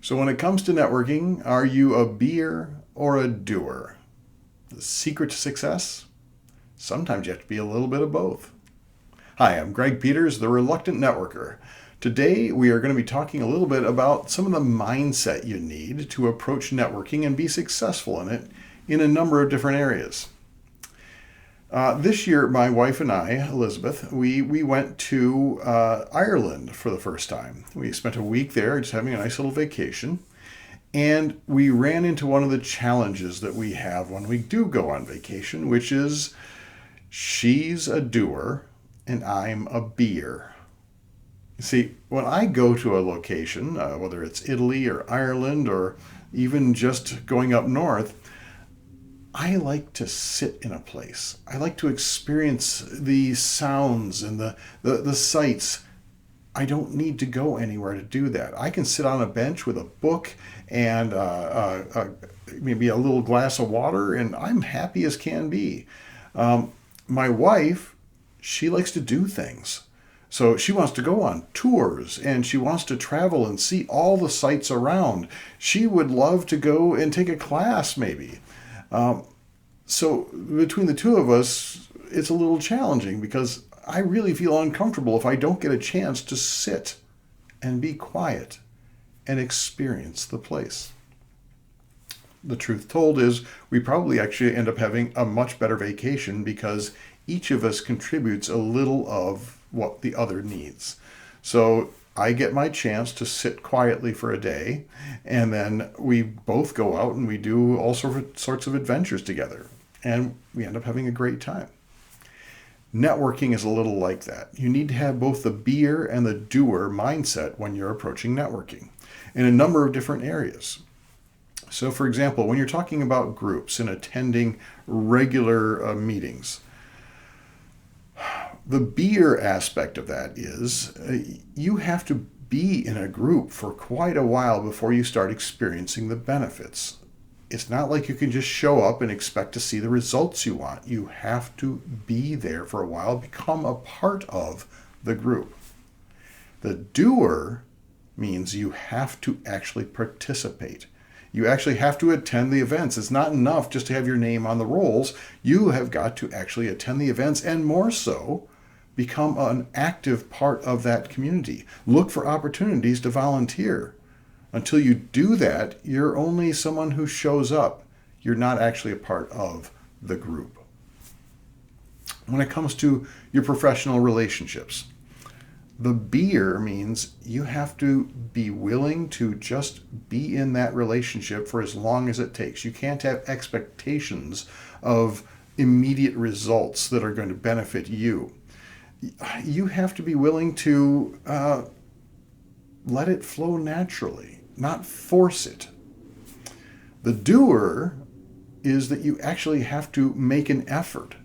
So when it comes to networking, are you a beer or a doer? The secret to success? Sometimes you have to be a little bit of both. Hi, I'm Greg Peters, the Reluctant Networker. Today we are going to be talking a little bit about some of the mindset you need to approach networking and be successful in it in a number of different areas. This year, my wife and I, Elizabeth, we went to Ireland for the first time. We spent a week there just having a nice little vacation. And we ran into one of the challenges that we have when we do go on vacation, which is she's a doer and I'm a beer. You see, when I go to a location, whether it's Italy or Ireland or even just going up north, I like to sit in a place. I like to experience the sounds and the sights. I don't need to go anywhere to do that. I can sit on a bench with a book and maybe a little glass of water, and I'm happy as can be. My wife, she likes to do things. So she wants to go on tours and she wants to travel and see all the sights around. She would love to go and take a class maybe. So between the two of us, it's a little challenging because I really feel uncomfortable if I don't get a chance to sit and be quiet and experience the place. The truth told is we probably actually end up having a much better vacation because each of us contributes a little of what the other needs. So I get my chance to sit quietly for a day, and then we both go out and we do all sorts of adventures together, and we end up having a great time. Networking is a little like that. You need to have both the beer and the doer mindset when you're approaching networking in a number of different areas. So, for example, when you're talking about groups and attending regular meetings, the beer aspect of that is you have to be in a group for quite a while before you start experiencing the benefits. It's not like you can just show up and expect to see the results you want. You have to be there for a while, become a part of the group. The doer means you have to actually participate. You actually have to attend the events. It's not enough just to have your name on the rolls. You have got to actually attend the events, and more so, become an active part of that community. Look for opportunities to volunteer. Until you do that, you're only someone who shows up. You're not actually a part of the group. When it comes to your professional relationships, the beer means you have to be willing to just be in that relationship for as long as it takes. You can't have expectations of immediate results that are going to benefit you. You have to be willing to let it flow naturally, not force it. The doer is that you actually have to make an effort.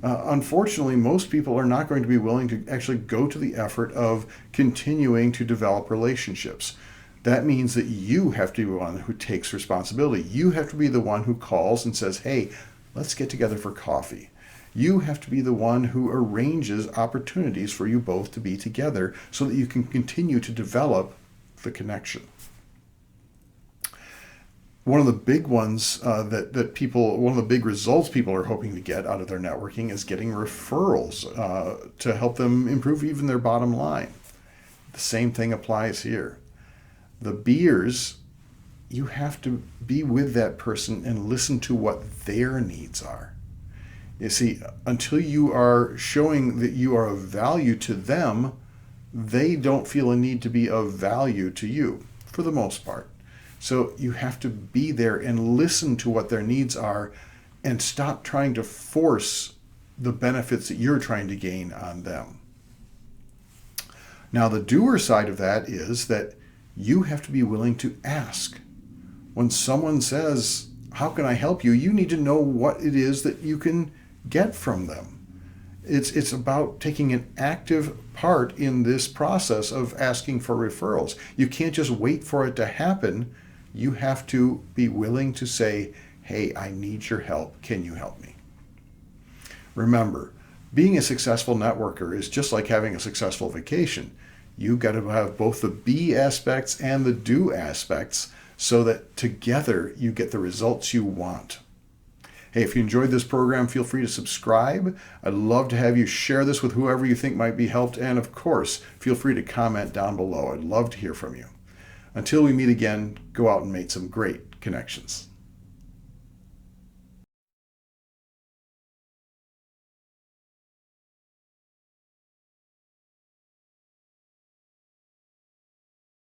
Unfortunately, most people are not going to be willing to actually go to the effort of continuing to develop relationships. That means that you have to be the one who takes responsibility. You have to be the one who calls and says, hey, let's get together for coffee. You have to be the one who arranges opportunities for you both to be together so that you can continue to develop the connection. One of the big ones one of the big results people are hoping to get out of their networking is getting referrals to help them improve even their bottom line. The same thing applies here. The beers, you have to be with that person and listen to what their needs are. You see, until you are showing that you are of value to them, they don't feel a need to be of value to you, for the most part. So you have to be there and listen to what their needs are and stop trying to force the benefits that you're trying to gain on them. Now, the doer side of that is that you have to be willing to ask. When someone says, how can I help you? You need to know what it is that you can get from them. It's about taking an active part in this process of asking for referrals. You can't just wait for it to happen. You have to be willing to say, hey, I need your help. Can you help me? Remember, being a successful networker is just like having a successful vacation. You've got to have both the be aspects and the do aspects so that together you get the results you want. Hey, if you enjoyed this program, feel free to subscribe. I'd love to have you share this with whoever you think might be helped. And of course, feel free to comment down below. I'd love to hear from you. Until we meet again, go out and make some great connections.